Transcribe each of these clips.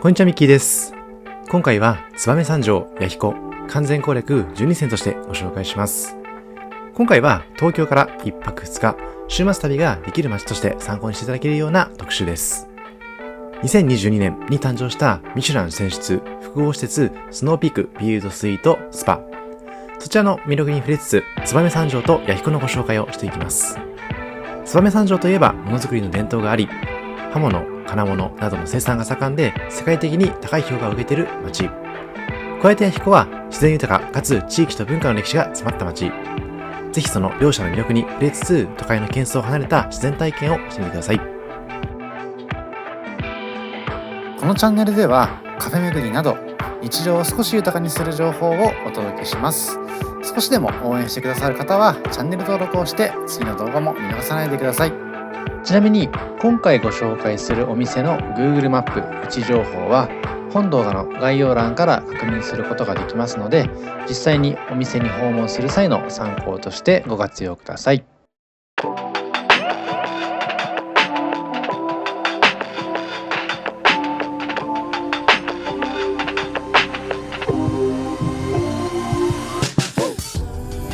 こんにちは、ミッキーです。今回は燕三条弥彦完全攻略12選としてご紹介します。今回は東京から1泊2日週末旅ができる街として参考にしていただけるような特集です。2022年に誕生したミシュラン選出複合施設スノーピークビュードスイートスパ、そちらの魅力に触れつつ燕三条と弥彦のご紹介をしていきます。燕三条といえばものづくりの伝統があり、刃物、金物などの生産が盛んで世界的に高い評価を受けている街。加えて弥彦は自然豊かかつ地域と文化の歴史が詰まった街。ぜひその両者の魅力に触れつつ都会の喧騒を離れた自然体験をしてみてください。このチャンネルではカフェ巡りなど日常を少し豊かにする情報をお届けします。少しでも応援してくださる方はチャンネル登録をして次の動画も見逃さないでください。ちなみに今回ご紹介するお店の Google マップ位置情報は本動画の概要欄から確認することができますので、実際にお店に訪問する際の参考としてご活用ください。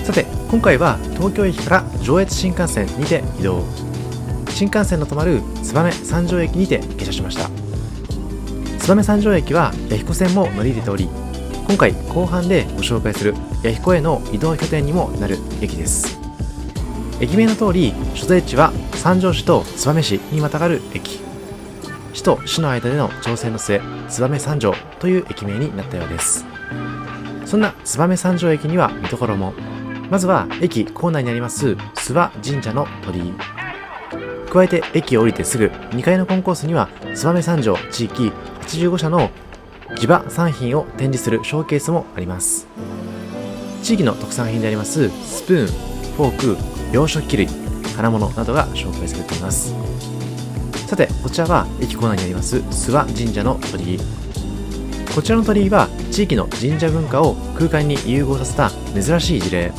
さて、今回は東京駅から上越新幹線にて移動。新幹線の止まる燕三条駅にて下車しました。燕三条駅は弥彦線も乗り入れており、今回後半でご紹介する弥彦への移動拠点にもなる駅です。駅名の通り、所在地は三条市と燕市にまたがる駅。市と市の間での調整の末、燕三条という駅名になったようです。そんな燕三条駅には見どころも。まずは駅構内にあります諏訪神社の鳥居。加えて駅を降りてすぐ2階のコンコースには燕三条地域85社の地場産品を展示するショーケースもあります。地域の特産品でありますスプーン、フォーク、洋食器類、金物などが紹介されています。さて、こちらは駅構内にあります諏訪神社の鳥居。こちらの鳥居は地域の神社文化を空間に融合させた珍しい事例。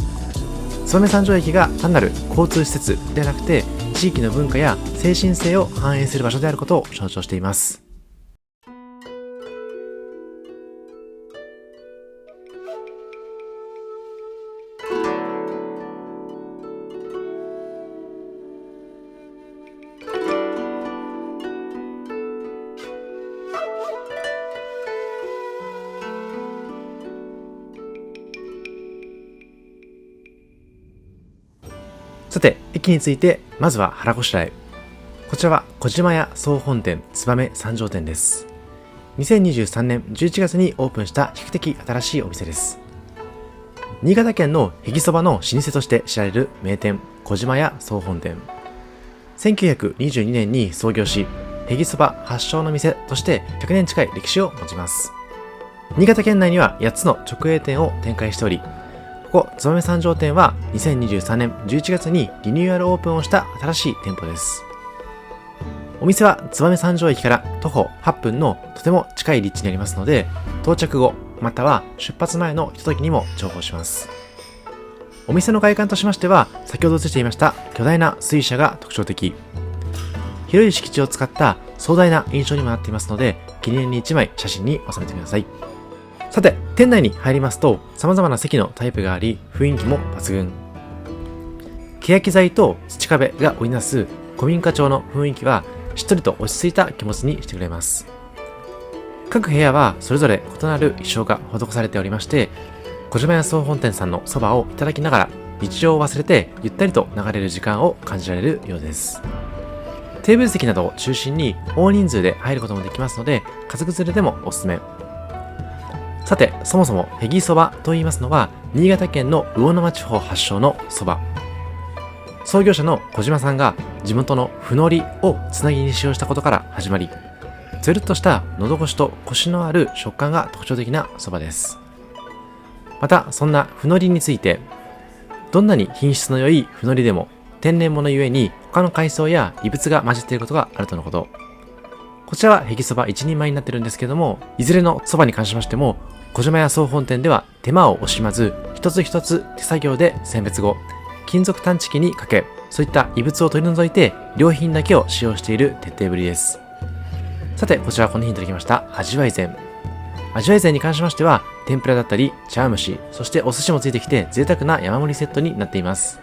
燕三条駅が単なる交通施設ではなくて、地域の文化や精神性を反映する場所であることを象徴しています。さて、駅についてまずは腹ごしらえ。こちらは小島屋総本店燕三条店です。2023年11月にオープンした比較的新しいお店です。新潟県のへぎそばの老舗として知られる名店小島屋総本店。1922年に創業し、へぎそば発祥の店として100年近い歴史を持ちます。新潟県内には8つの直営店を展開しており、ここ燕三条店は2023年11月にリニューアルオープンをした新しい店舗です。お店は燕三条駅から徒歩8分のとても近い立地にありますので、到着後または出発前のひとときにも重宝します。お店の外観としましては、先ほど映していました巨大な水車が特徴的。広い敷地を使った壮大な印象にもなっていますので、記念に1枚写真に収めてください。さて、店内に入りますと様々な席のタイプがあり、雰囲気も抜群。欅材と土壁が織りなす古民家調の雰囲気はしっとりと落ち着いた気持ちにしてくれます。各部屋はそれぞれ異なる衣装が施されておりまして、小島屋総本店さんのそばをいただきながら日常を忘れてゆったりと流れる時間を感じられるようです。テーブル席などを中心に大人数で入ることもできますので、家族連れでもおすすめ。さて、そもそもへぎそばと言いますのは新潟県の魚沼地方発祥のそば。創業者の小島さんが地元のふのりをつなぎに使用したことから始まり、つるっとした喉越しとコシのある食感が特徴的なそばです。また、そんなふのりについて、どんなに品質の良いふのりでも天然物ゆえに他の海藻や異物が混じっていることがあるとのこと。こちらはへぎそば一人前になってるんですけども、いずれのそばに関しましても小島屋総本店では手間を惜しまず、一つ一つ手作業で選別後、金属探知機にかけ、そういった異物を取り除いて良品だけを使用している徹底ぶりです。さて、こちらこの日にいただきました味わい膳。味わい膳に関しましては、天ぷらだったり茶碗蒸し、そしてお寿司もついてきて贅沢な山盛りセットになっています。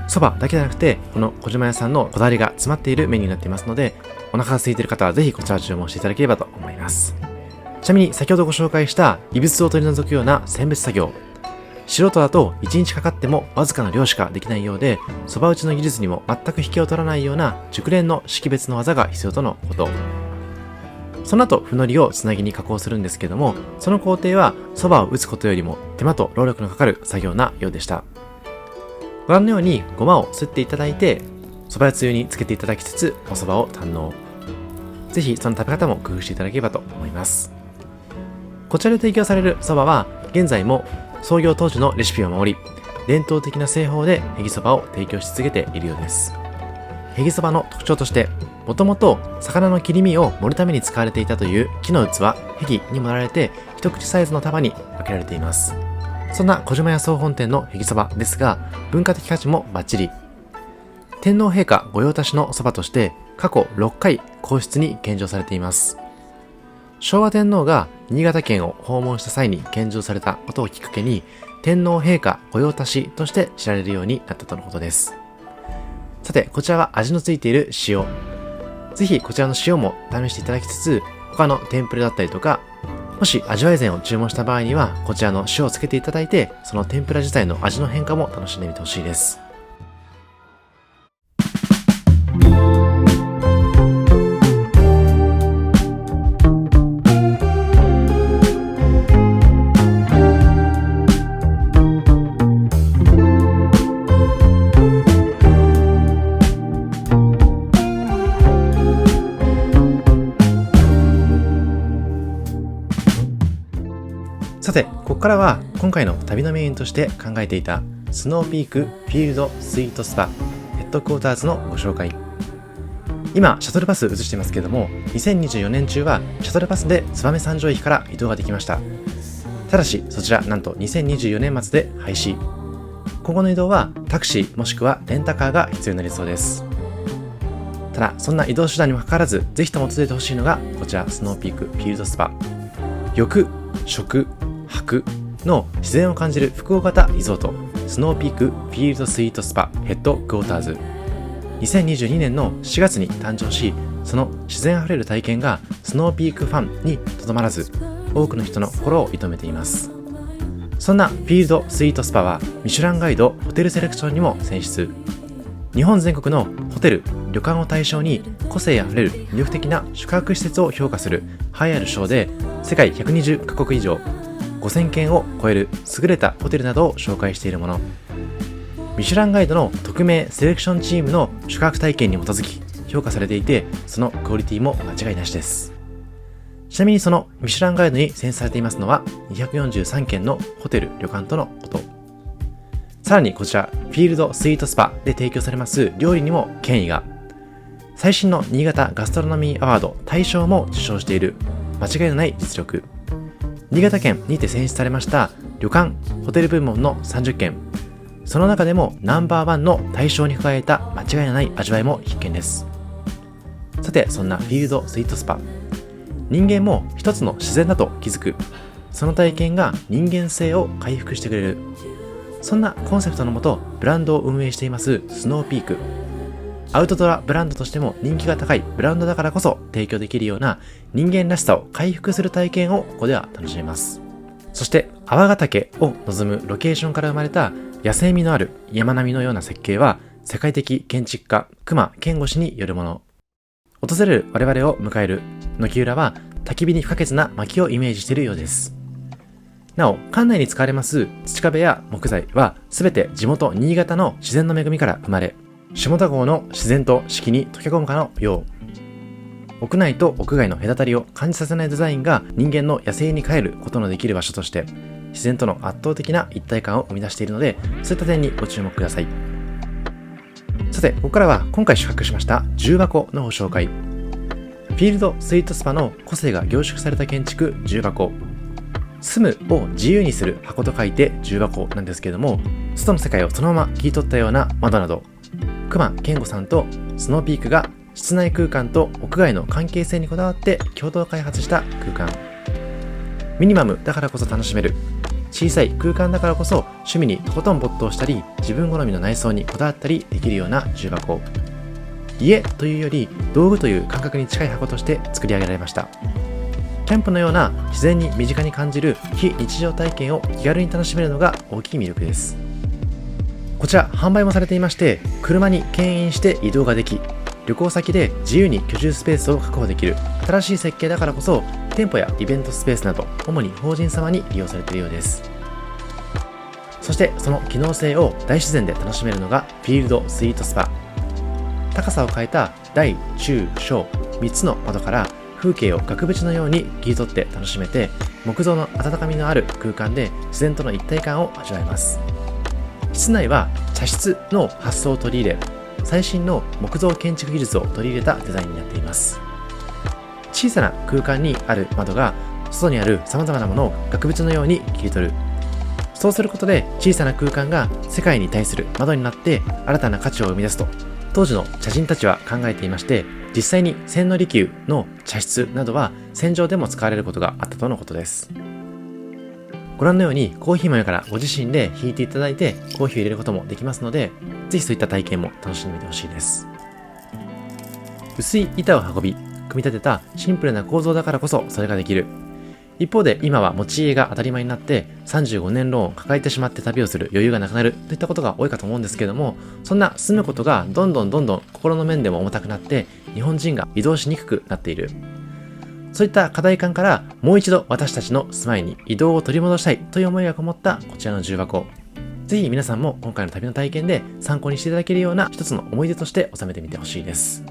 そばだけでなくて、この小島屋さんのこだわりが詰まっているメニューになっていますので、お腹が空いている方はぜひこちらを注文していただければと思います。ちなみに先ほどご紹介した異物を取り除くような選別作業、素人だと1日かかってもわずかな量しかできないようで、そば打ちの技術にも全く引けを取らないような熟練の識別の技が必要とのこと。その後、ふのりをつなぎに加工するんですけども、その工程はそばを打つことよりも手間と労力のかかる作業なようでした。ご覧のようにごまをすっていただいて、そばつゆにつけていただきつつおそばを堪能。ぜひその食べ方も工夫していただければと思います。こちらで提供されるそばは現在も創業当時のレシピを守り、伝統的な製法でへぎそばを提供し続けているようです。へぎそばの特徴として、もともと魚の切り身を盛るために使われていたという木の器、へぎに盛られて一口サイズの束に分けられています。そんな小島屋総本店のへぎそばですが、文化的価値もバッチリ。天皇陛下御用達のそばとして過去6回皇室に献上されています。昭和天皇が新潟県を訪問した際に献上されたことをきっかけに、天皇陛下御用達として知られるようになったとのことです。さて、こちらは味のついている塩。ぜひこちらの塩も試していただきつつ、他の天ぷらだったりとか、もし味わい膳を注文した場合には、こちらの塩をつけていただいて、その天ぷら自体の味の変化も楽しんでみてほしいです。さて、ここからは今回の旅のメインとして考えていたスノーピークフィールドスイートスパヘッドクォーターズのご紹介。今シャトルバス映してますけども、2024年中はシャトルバスで燕三条駅から移動ができました。ただしそちらなんと2024年末で廃止。今後の移動はタクシーもしくはレンタカーが必要になりそうです。ただそんな移動手段にもかかわらず、ぜひとも訪れてほしいのがこちらスノーピークフィールドスパ。浴、食、泊の自然を感じる複合型リゾート、スノーピークフィールドスイートスパヘッドクォーターズ。2022年の4月に誕生し、その自然あふれる体験がスノーピークファンにとどまらず、多くの人の心を射止めています。そんなフィールドスイートスパはミシュランガイドホテルセレクションにも選出。日本全国のホテル、旅館を対象に個性あふれる魅力的な宿泊施設を評価する栄えある賞で、世界120カ国以上5000件を超える優れたホテルなどを紹介しているもの。ミシュランガイドの匿名セレクションチームの宿泊体験に基づき評価されていて、そのクオリティも間違いなしです。ちなみにそのミシュランガイドに選出されていますのは243件のホテル・旅館とのこと。さらにこちらフィールドスイートスパで提供されます料理にも権威が。最新の新潟ガストロノミーアワード大賞も受賞している間違いのない実力。新潟県にて選出されました旅館・ホテル部門の30件。その中でもナンバーワンの大賞に輝いた間違いのない味わいも必見です。さて、そんなフィールドスイートスパ。人間も一つの自然だと気づく。その体験が人間性を回復してくれる。そんなコンセプトのもとブランドを運営していますスノーピーク。アウトドアブランドとしても人気が高いブランドだからこそ提供できるような人間らしさを回復する体験をここでは楽しめます。そして泡ヶ岳を望むロケーションから生まれた野生味のある山並みのような設計は世界的建築家隈研吾氏によるもの。訪れる我々を迎える軒裏は焚き火に不可欠な薪をイメージしているようです。なお、館内に使われます土壁や木材はすべて地元新潟の自然の恵みから生まれ、下田郷の自然と四季に溶け込むかのよう。屋内と屋外の隔たりを感じさせないデザインが人間の野生に帰ることのできる場所として自然との圧倒的な一体感を生み出しているので、そういった点にご注目ください。さて、ここからは今回宿泊しました重箱のご紹介。フィールドスイートスパの個性が凝縮された建築重箱。住むを自由にする箱と書いて重箱なんですけれども、外の世界をそのまま切り取ったような窓など、隈研吾さんとスノーピークが室内空間と屋外の関係性にこだわって共同開発した空間。ミニマムだからこそ楽しめる、小さい空間だからこそ趣味にとことん没頭したり、自分好みの内装にこだわったりできるような重箱。家というより道具という感覚に近い箱として作り上げられました。キャンプのような自然に身近に感じる非日常体験を気軽に楽しめるのが大きい魅力です。こちら販売もされていまして、車に牽引して移動ができ、旅行先で自由に居住スペースを確保できる新しい設計だからこそ、店舗やイベントスペースなど主に法人様に利用されているようです。そしてその機能性を大自然で楽しめるのがフィールドスイートスパ。高さを変えた大中小3つの窓から風景を額縁のように切り取って楽しめて、木造の温かみのある空間で自然との一体感を味わえます。室内は茶室の発想を取り入れ、最新の木造建築技術を取り入れたデザインになっています。小さな空間にある窓が外にある様々なものを額縁のように切り取る。そうすることで小さな空間が世界に対する窓になって新たな価値を生み出すと当時の茶人たちは考えていまして、実際に千利休の茶室などは戦場でも使われることがあったとのことです。ご覧のようにコーヒー豆からご自身で引いていただいてコーヒーを入れることもできますので、ぜひそういった体験も楽しんでみてほしいです。薄い板を運び組み立てたシンプルな構造だからこそそれができる。一方で今は持ち家が当たり前になって35年ローンを抱えてしまって旅をする余裕がなくなるといったことが多いかと思うんですけれども、そんな住むことがどんどん心の面でも重たくなって日本人が移動しにくくなっている。そういった課題感からもう一度私たちの住まいに移動を取り戻したいという思いがこもったこちらの重箱。ぜひ皆さんも今回の旅の体験で参考にしていただけるような一つの思い出として収めてみてほしいです。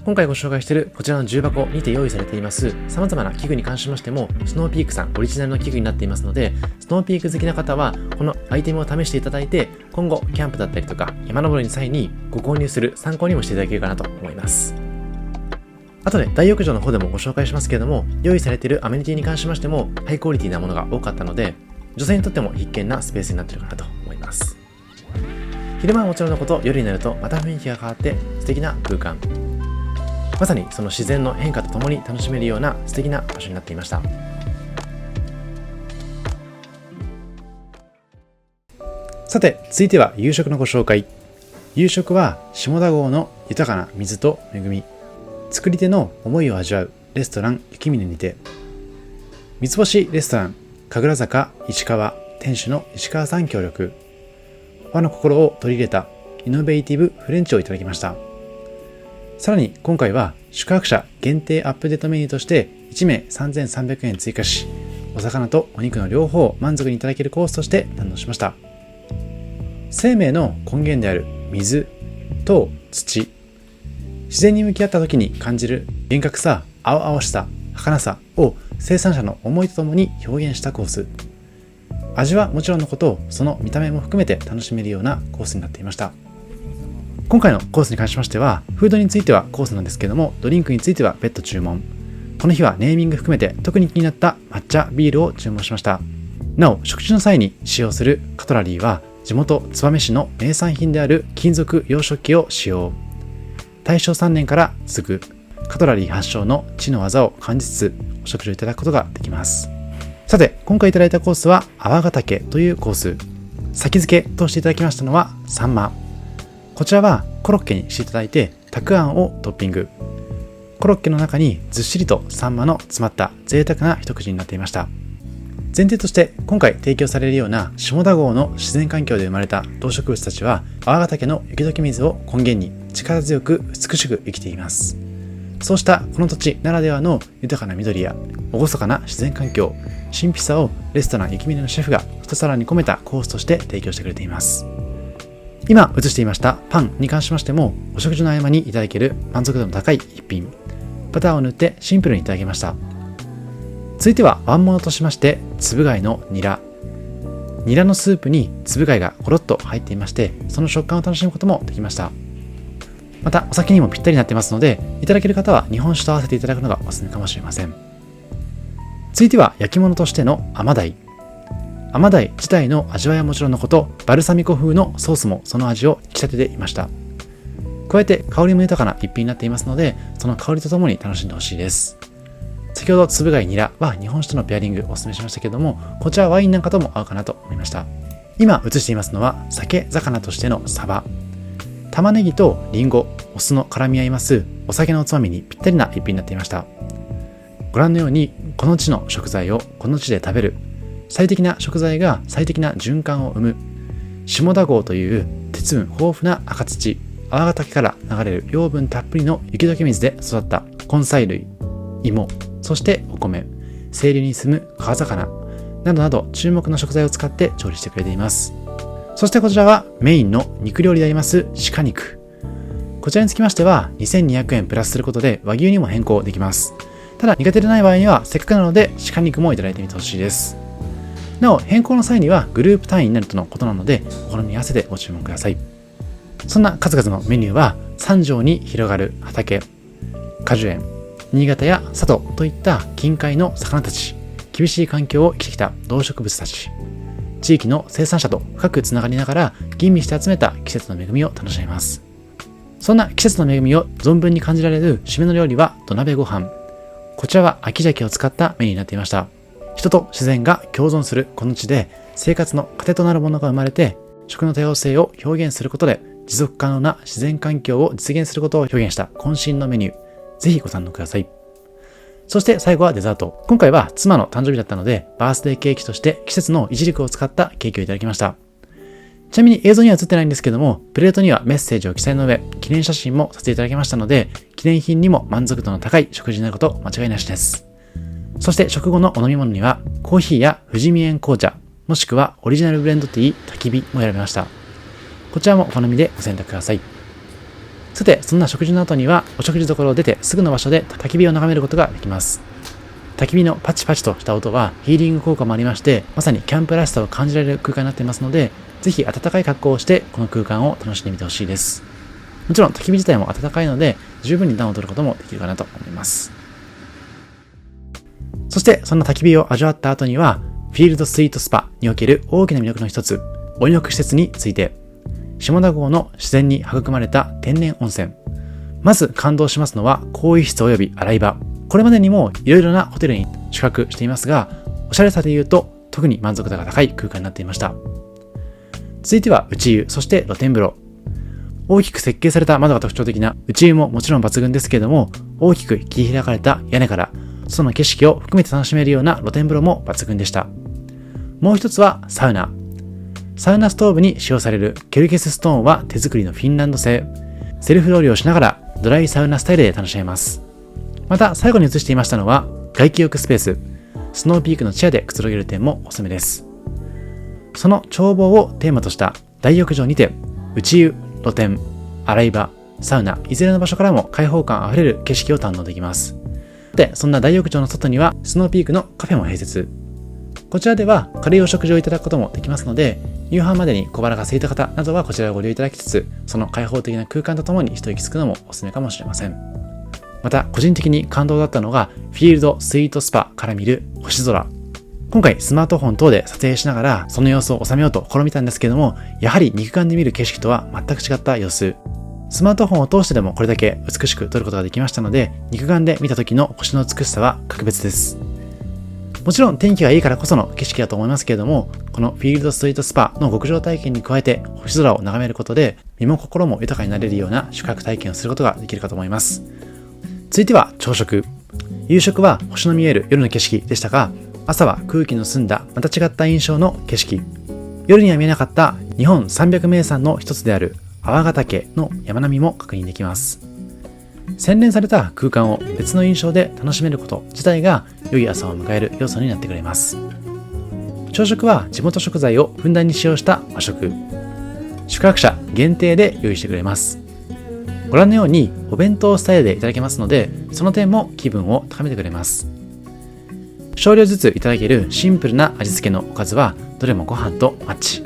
今回ご紹介しているこちらの重箱にて用意されています様々な器具に関しましてもスノーピークさんオリジナルの器具になっていますので、スノーピーク好きな方はこのアイテムを試していただいて、今後キャンプだったりとか山登りの際にご購入する参考にもしていただけるかなと思います。あとで大浴場の方でもご紹介しますけれども、用意されているアメニティに関しましてもハイクオリティなものが多かったので、女性にとっても必見なスペースになっているかなと思います。昼間はもちろんのこと、夜になるとまた雰囲気が変わって素敵な空間、まさにその自然の変化とともに楽しめるような素敵な場所になっていました。さて続いては夕食のご紹介。夕食は下田郷の豊かな水と恵み、作り手の思いを味わうレストラン雪峰にて、三つ星レストラン神楽坂石川店主の石川さん協力、和の心を取り入れたイノベーティブフレンチをいただきました。さらに今回は宿泊者限定アップデートメニューとして1名3300円追加し、お魚とお肉の両方を満足にいただけるコースとして堪能しました。生命の根源である水と土、自然に向き合った時に感じる厳格さ、青々しさ、儚さを生産者の思いとともに表現したコース。味はもちろんのこと、その見た目も含めて楽しめるようなコースになっていました。今回のコースに関しましては、フードについてはコースなんですけども、ドリンクについては別途注文。この日はネーミング含めて特に気になった抹茶ビールを注文しました。なお、食事の際に使用するカトラリーは地元燕市の名産品である金属洋食器を使用。大正3年から続くカトラリー発祥の知の技を感じつつお食事をいただくことができます。さて、今回いただいたコースは泡ヶ岳というコース。先付けとしていただきましたのはサンマ。こちらはコロッケにしていただいて、たくあんをトッピング。コロッケの中にずっしりとサンマの詰まった贅沢な一口になっていました。前提として今回提供されるような下田郷の自然環境で生まれた動植物たちは、泡ヶ岳の雪解け水を根源に力強く美しく生きています。そうしたこの土地ならではの豊かな緑や厳かな自然環境、神秘さをレストラン雪峰のシェフが一皿に込めたコースとして提供してくれています。今映していましたパンに関しましても、お食事の合間にいただける満足度の高い一品。バターを塗ってシンプルにいただきました。続いてはワンモノとしまして、つぶ貝のニラ。ニラのスープにつぶ貝がゴロッと入っていまして、その食感を楽しむこともできました。またお酒にもぴったりになっていますので、いただける方は日本酒と合わせていただくのがおすすめかもしれません。続いては焼き物としての甘鯛。甘鯛自体の味わいはもちろんのこと、バルサミコ風のソースもその味を引き立てていました。加えて香りも豊かな一品になっていますので、その香りとともに楽しんでほしいです。先ほどつぶ貝ニラは日本酒とのペアリングをお勧めしましたけども、こちらはワインなんかとも合うかなと思いました。今映していますのは酒魚としてのサバ。玉ねぎとリンゴ、お酢の絡み合いますお酒のおつまみにぴったりな一品になっていました。ご覧のようにこの地の食材をこの地で食べる、最適な食材が最適な循環を生む、下田郷という鉄分豊富な赤土、泡ヶ岳から流れる養分たっぷりの雪解け水で育った根菜類、芋、そしてお米、清流に住む川魚などなど注目の食材を使って調理してくれています。そしてこちらはメインの肉料理であります鹿肉。こちらにつきましては2200円プラスすることで和牛にも変更できます。ただ苦手でない場合にはせっかくなので鹿肉もいただいてみてほしいです。なお変更の際にはグループ単位になるとのことなのでお好みに合わせてご注文ください。そんな数々のメニューは三条に広がる畑、果樹園、新潟や佐渡といった近海の魚たち、厳しい環境を生きてきた動植物たち、地域の生産者と深くつながりながら吟味して集めた季節の恵みを楽しめます。そんな季節の恵みを存分に感じられる締めの料理は土鍋ご飯。こちらは秋鮭を使ったメニューになっていました。人と自然が共存するこの地で生活の糧となるものが生まれて、食の多様性を表現することで持続可能な自然環境を実現することを表現した渾身のメニュー。ぜひご堪能ください。そして最後はデザート。今回は妻の誕生日だったので、バースデーケーキとして季節のイチジクを使ったケーキをいただきました。ちなみに映像には映ってないんですけども、プレートにはメッセージを記載の上、記念写真も撮影いただきましたので、記念品にも満足度の高い食事になること間違いなしです。そして食後のお飲み物には、コーヒーや富士見園紅茶、もしくはオリジナルブレンドティー、焚き火も選びました。こちらもお好みでご選択ください。さて、そんな食事の後には、お食事処を出てすぐの場所で焚き火を眺めることができます。焚き火のパチパチとした音はヒーリング効果もありまして、まさにキャンプらしさを感じられる空間になっていますので、ぜひ暖かい格好をしてこの空間を楽しんでみてほしいです。もちろん焚き火自体も暖かいので、十分に暖を取ることもできるかなと思います。そして、そんな焚き火を味わった後には、フィールドスイートスパにおける大きな魅力の一つ、温浴施設について、下田郷の自然に育まれた天然温泉。まず感動しますのは更衣室及び洗い場。これまでにもいろいろなホテルに宿泊していますが、おしゃれさで言うと特に満足度が高い空間になっていました。続いては内湯、そして露天風呂。大きく設計された窓が特徴的な内湯ももちろん抜群ですけれども、大きく切り開かれた屋根から外の景色を含めて楽しめるような露天風呂も抜群でした。もう一つはサウナ。サウナストーブに使用されるケルケスストーンは手作りのフィンランド製。セルフロウリュをしながらドライサウナスタイルで楽しめます。また最後に映していましたのは外気浴スペース。スノーピークのチェアでくつろげる点もおすすめです。その眺望をテーマとした大浴場にて内湯、露天、洗い場、サウナ、いずれの場所からも開放感あふれる景色を堪能できます。で、そんな大浴場の外にはスノーピークのカフェも併設。こちらでは軽いお食事をいただくこともできますので、夕飯までに小腹が空いた方などはこちらをご利用いただきつつ、その開放的な空間とともに一息つくのもおすすめかもしれません。また、個人的に感動だったのが、フィールドスイートスパから見る星空。今回スマートフォン等で撮影しながらその様子を収めようと試みたんですけども、やはり肉眼で見る景色とは全く違った様子。スマートフォンを通してでもこれだけ美しく撮ることができましたので、肉眼で見た時の星の美しさは格別です。もちろん天気がいいからこその景色だと思いますけれども、このフィールドスイートスパの極上体験に加えて星空を眺めることで身も心も豊かになれるような宿泊体験をすることができるかと思います。続いては朝食。夕食は星の見える夜の景色でしたが、朝は空気の澄んだまた違った印象の景色。夜には見えなかった日本300名山の一つである泡ヶ岳の山並みも確認できます。洗練された空間を別の印象で楽しめること自体が良い朝を迎える要素になってくれます。朝食は地元食材をふんだんに使用した和食。宿泊者限定で用意してくれます。ご覧のようにお弁当スタイルでいただけますので、その点も気分を高めてくれます。少量ずついただけるシンプルな味付けのおかずはどれもご飯とマッチ。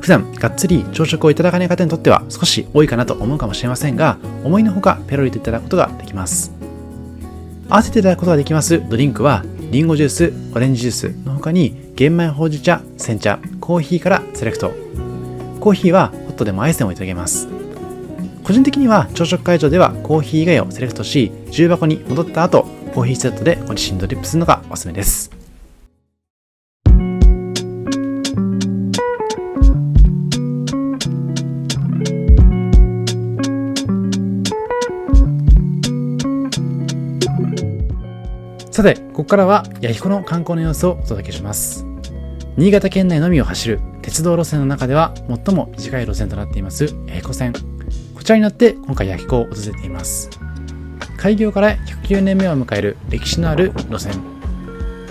普段がっつり朝食をいただかない方にとっては少し多いかなと思うかもしれませんが、思いのほかペロリといただくことができます。合わせていただくことができますドリンクはリンゴジュース、オレンジジュースの他に玄米ほうじ茶、煎茶、コーヒーからセレクト。コーヒーはホットでもアイスでもいただけます。個人的には朝食会場ではコーヒー以外をセレクトし、重箱に戻った後、コーヒーセットでご自身ドリップするのがおすすめです。さて、ここからは弥彦の観光の様子をお届けします。新潟県内のみを走る鉄道路線の中では最も短い路線となっています弥彦線。こちらに乗って今回弥彦を訪れています。開業から109年目を迎える歴史のある路線。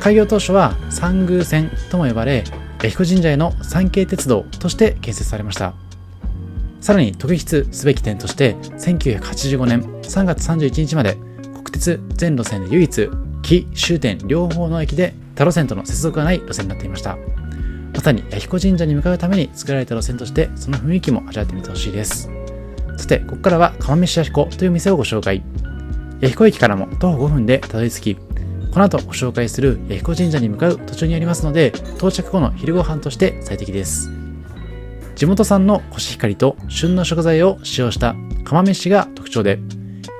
開業当初は三宮線とも呼ばれ、弥彦神社への参詣鉄道として建設されました。さらに特筆すべき点として、1985年3月31日まで国鉄全路線で唯一起終点両方の駅で他路線との接続がない路線になっていました。まさに弥彦神社に向かうために作られた路線として、その雰囲気も味わってみてほしいです。さて、ここからは釜飯弥彦という店をご紹介。弥彦駅からも徒歩5分でたどり着き、この後ご紹介する弥彦神社に向かう途中にありますので、到着後の昼ご飯として最適です。地元産のコシヒカリと旬の食材を使用した釜飯が特徴で、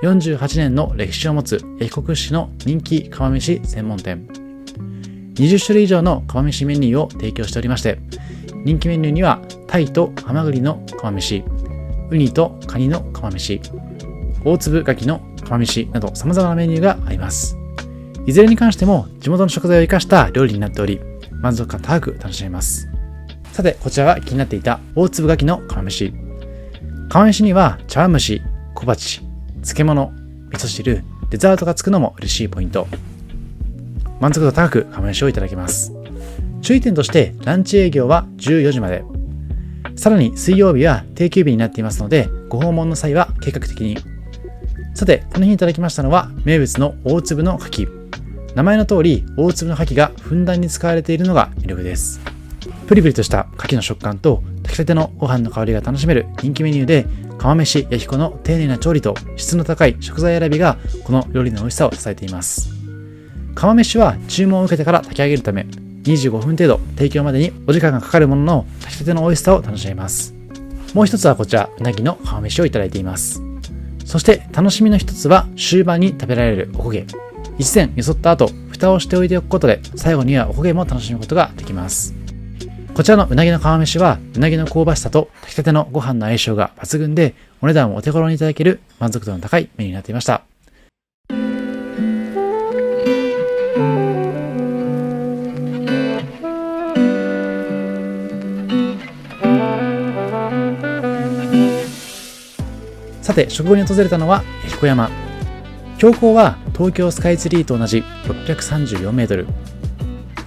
48年の歴史を持つ弥彦屈指の人気釜飯専門店。20種類以上の釜飯メニューを提供しておりまして、人気メニューにはタイとハマグリの釜飯、ウニとカニの釜飯、大粒牡蠣の釜飯など様々なメニューがあります。いずれに関しても地元の食材を生かした料理になっており、満足感高く楽しめます。さて、こちらが気になっていた大粒牡蠣の釜飯。釜飯には茶碗蒸し、小鉢、漬物、味噌汁、デザートがつくのも嬉しいポイント。満足度高く釜飯をいただけます。注意点としてランチ営業は14時まで。さらに水曜日は定休日になっていますので、ご訪問の際は計画的に。さて、この日いただきましたのは名物の大粒の牡蠣。名前の通り大粒の牡蠣がふんだんに使われているのが魅力です。プリプリとした牡蠣の食感と炊きたてのご飯の香りが楽しめる人気メニューで、釜飯弥彦の丁寧な調理と質の高い食材選びがこの料理の美味しさを支えています。釜飯は注文を受けてから炊き上げるため、25分程度提供までにお時間がかかるものの、炊きたての美味しさを楽しめます。もう一つはこちら、うなぎの釜飯をいただいています。そして楽しみの一つは終盤に食べられるおこげ。一膳よそった後、蓋をしておいておくことで、最後にはおこげも楽しむことができます。こちらのうなぎの釜飯は、うなぎの香ばしさと炊きたてのご飯の相性が抜群で、お値段もお手頃にいただける満足度の高いメニューになっていました。さて、食後に訪れたのは弥彦山。標高は東京スカイツリーと同じ634メートル。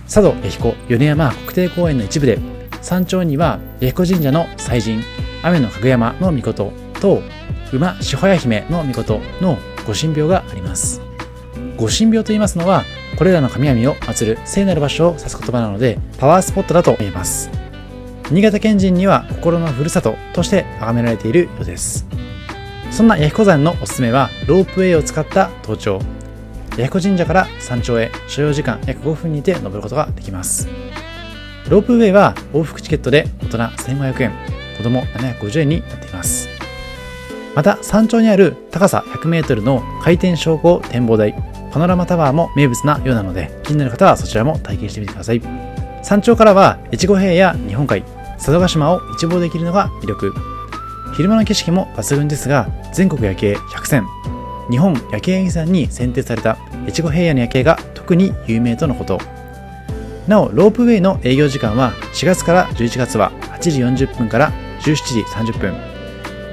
佐渡弥彦米山国定公園の一部で、山頂には弥彦神社の祭神、雨のかぐ山の御事と馬志保屋姫の御事の御神廟があります。御神廟と言いますのは、これらの神々を祀る聖なる場所を指す言葉なので、パワースポットだと言えます。新潟県人には心のふるさととして崇められているようです。そんな弥彦山のおすすめはロープウェイを使った登頂。弥彦神社から山頂へ所要時間約5分にて登ることができます。ロープウェイは往復チケットで大人1500円、子供750円になっています。また山頂にある高さ100メートルの回転昇降展望台、パノラマタワーも名物なようなので、気になる方はそちらも体験してみてください。山頂からは越後平や日本海、佐渡島を一望できるのが魅力。昼間の景色も抜群ですが、全国夜景100選、日本夜景遺産に選定された越後平野の夜景が特に有名とのこと。なお、ロープウェイの営業時間は4月から11月は8時40分から17時30分、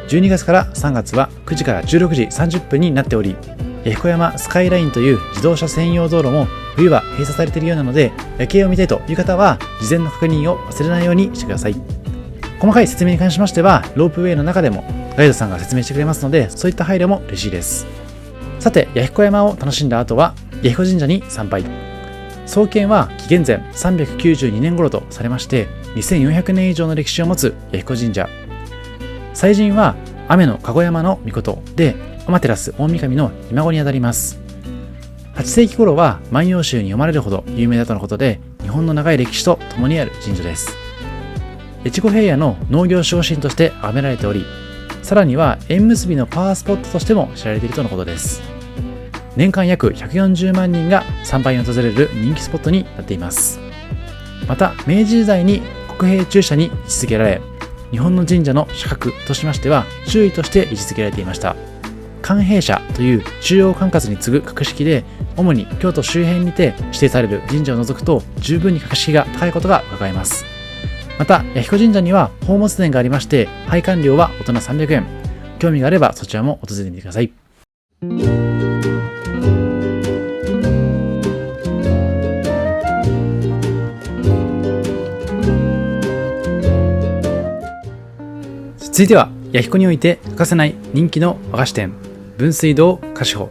12月から3月は9時から16時30分になっており、弥彦山スカイラインという自動車専用道路も冬は閉鎖されているようなので、夜景を見たいという方は事前の確認を忘れないようにしてください。細かい説明に関しましては、ロープウェイの中でもガイドさんが説明してくれますので、そういった配慮も嬉しいです。さて、弥彦山を楽しんだ後は弥彦神社に参拝。創建は紀元前392年頃とされまして、2400年以上の歴史を持つ弥彦神社。祭神は雨のかご山の命で、天照大神のひ孫にあたります。8世紀頃は万葉集に読まれるほど有名だとのことで、日本の長い歴史と共にある神社です。越後平野の農業守護神として崇められており、さらには縁結びのパワースポットとしても知られているとのことです。年間約140万人が参拝に訪れる人気スポットになっています。また明治時代に国幣中社に位置づけられ、日本の神社の社格としましては中位として位置づけられていました。関幣社という中央管轄に次ぐ格式で、主に京都周辺にて指定される神社を除くと十分に格式が高いことが伺えます。また弥彦神社には宝物殿がありまして、拝観料は大人300円。興味があればそちらも訪れてみてください。続いては弥彦において欠かせない人気の和菓子店、文水堂菓子舗。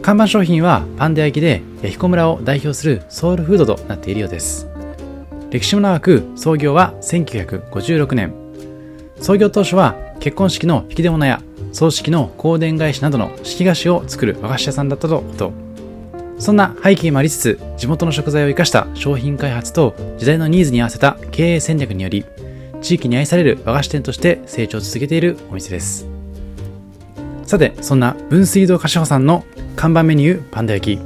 看板商品はパンダ焼きで、弥彦村を代表するソウルフードとなっているようです。歴史も長く、創業は1956年。創業当初は結婚式の引き出物や葬式の香典返しなどの式菓子を作る和菓子屋さんだったとのこと。そんな背景もありつつ、地元の食材を生かした商品開発と時代のニーズに合わせた経営戦略により、地域に愛される和菓子店として成長を続けているお店です。さて、そんな文水堂菓子舗さんの看板メニューパンダ焼き。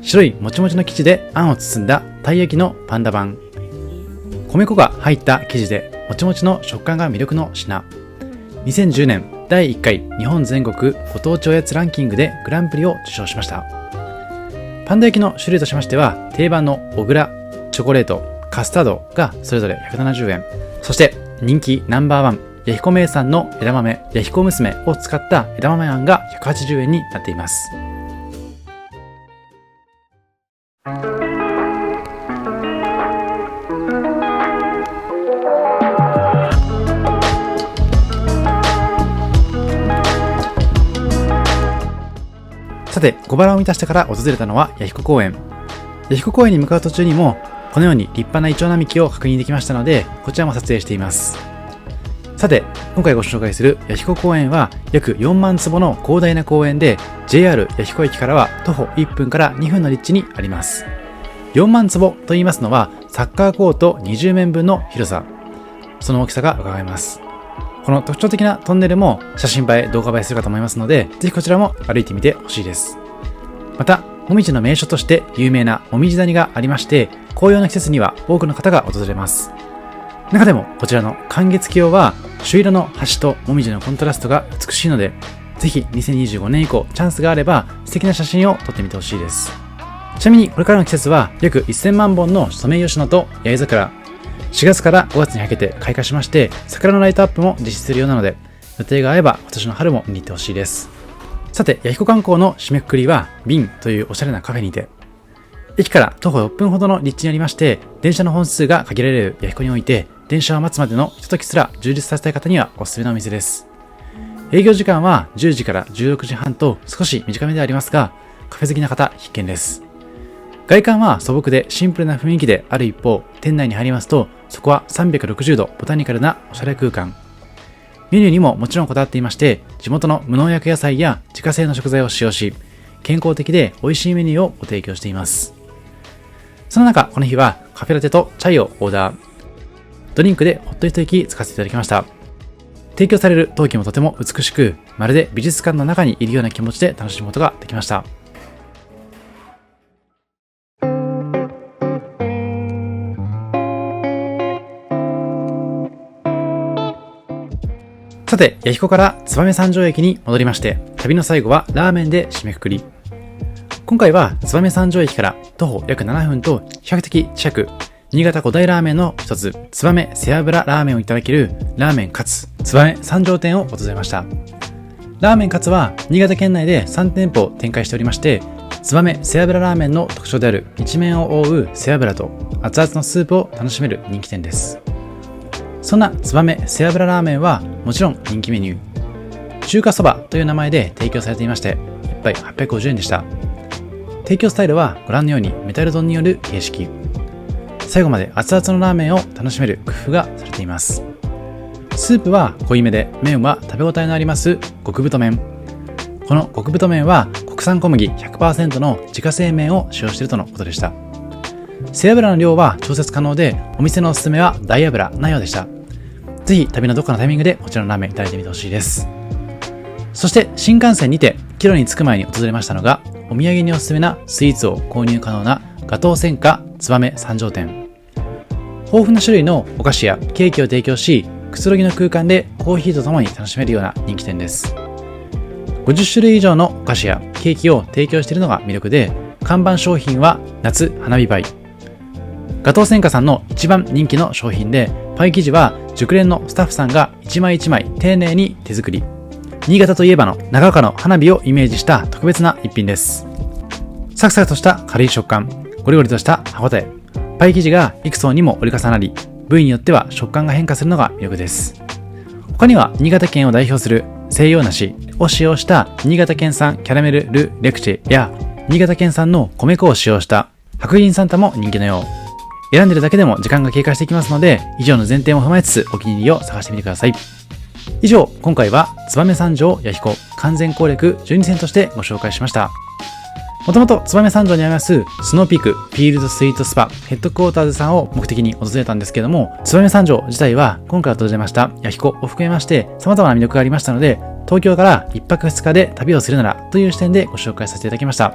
白いもちもちの生地であんを包んだたい焼きのパンダ版。米粉が入った生地でもちもちの食感が魅力の品。2010年第1回日本全国ご当地おやつランキングでグランプリを受賞しました。パンダ焼きの種類としましては、定番の小倉、チョコレート、カスタードがそれぞれ170円。そして人気ナンバーワン、弥彦名産の枝豆、弥彦娘を使った枝豆あんが180円になっています。さて、小腹を満たしてから訪れたのは弥彦公園。弥彦公園に向かう途中にも、このように立派なイチョウ並木を確認できましたので、こちらも撮影しています。さて、今回ご紹介する弥彦公園は約4万坪の広大な公園で、 JR 弥彦駅からは徒歩1分から2分の立地にあります。4万坪と言いますのはサッカーコート20面分の広さ、その大きさが伺えます。この特徴的なトンネルも写真映え、動画映えするかと思いますので、ぜひこちらも歩いてみてほしいです。また、もみじの名所として有名なもみじ谷がありまして、紅葉の季節には多くの方が訪れます。中でもこちらの観月橋は朱色の橋ともみじのコントラストが美しいので、ぜひ2025年以降チャンスがあれば素敵な写真を撮ってみてほしいです。ちなみにこれからの季節は約1000万本のソメイヨシノと八重桜、4月から5月にかけて開花しまして、桜のライトアップも実施するようなので、予定が合えば今年の春も見に行ってほしいです。さて、弥彦観光の締めくくりは瓶というおしゃれなカフェにて、駅から徒歩6分ほどの立地にありまして、電車の本数が限られる弥彦において、電車を待つまでのひとときすら充実させたい方にはおすすめのお店です。営業時間は10時から16時半と少し短めでありますが、カフェ好きな方必見です。外観は素朴でシンプルな雰囲気である一方、店内に入りますと、そこは360度ボタニカルなおしゃれ空間。メニューにももちろんこだわっていまして、地元の無農薬野菜や自家製の食材を使用し、健康的で美味しいメニューをご提供しています。その中、この日はカフェラテとチャイをオーダー。ドリンクでほっと一息使わせていただきました。提供される陶器もとても美しく、まるで美術館の中にいるような気持ちで楽しむことができました。さて、弥彦から燕三条駅に戻りまして、旅の最後はラーメンで締めくくり。今回は燕三条駅から徒歩約7分と比較的近く、新潟五大ラーメンの一つ、燕背脂ラーメンをいただけるラーメンかつ燕三条店を訪れました。ラーメンかつは新潟県内で3店舗展開しておりまして、燕背脂ラーメンの特徴である一面を覆う背脂と熱々のスープを楽しめる人気店です。そんな燕背脂ラーメンはもちろん人気メニュー。中華そばという名前で提供されていまして、1杯850円でした。提供スタイルはご覧のようにメタル丼による形式。最後まで熱々のラーメンを楽しめる工夫がされています。スープは濃いめで、麺は食べ応えのあります極太麺。この極太麺は国産小麦 100% の自家製麺を使用しているとのことでした。背脂の量は調節可能で、お店のおすすめは大油なようでした。ぜひ旅のどっかのタイミングでこちらのラーメンいただいてみてほしいです。そして新幹線にて帰路に着く前に訪れましたのが、お土産におすすめなスイーツを購入可能なガトー専科燕三条店。豊富な種類のお菓子やケーキを提供し、くつろぎの空間でコーヒーとともに楽しめるような人気店です。50種類以上のお菓子やケーキを提供しているのが魅力で、看板商品は夏花火パイ。ガトー専科さんの一番人気の商品で、パイ生地は熟練のスタッフさんが一枚一枚丁寧に手作り。新潟といえばの長岡の花火をイメージした特別な一品です。サクサクとした軽い食感、ゴリゴリとした歯ごたえ。パイ生地が幾層にも折り重なり、部位によっては食感が変化するのが魅力です。他には新潟県を代表する西洋梨を使用した新潟県産キャラメル・ル・レクチェや新潟県産の米粉を使用した白銀サンタも人気のよう。選んでるだけでも時間が経過していきますので、以上の前提も踏まえつつお気に入りを探してみてください。以上、今回は燕三条弥彦完全攻略12選としてご紹介しました。もともと燕三条にありますスノーピークフィールドスイートスパヘッドクォーターズさんを目的に訪れたんですけども、燕三条自体は今回訪れました弥彦を含めまして様々な魅力がありましたので、東京から1泊2日で旅をするならという視点でご紹介させていただきました。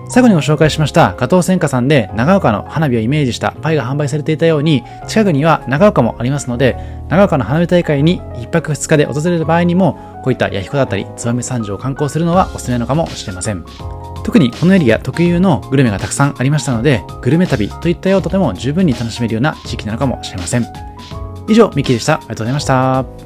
最後にご紹介しましたガトー専科さんで長岡の花火をイメージしたパイが販売されていたように、近くには長岡もありますので、長岡の花火大会に1泊2日で訪れる場合にも、こういった弥彦だったり燕三条を観光するのはおすすめなのかもしれません。特にこのエリア特有のグルメがたくさんありましたので、グルメ旅といった用途でも十分に楽しめるような地域なのかもしれません。以上、ミッキーでした。ありがとうございました。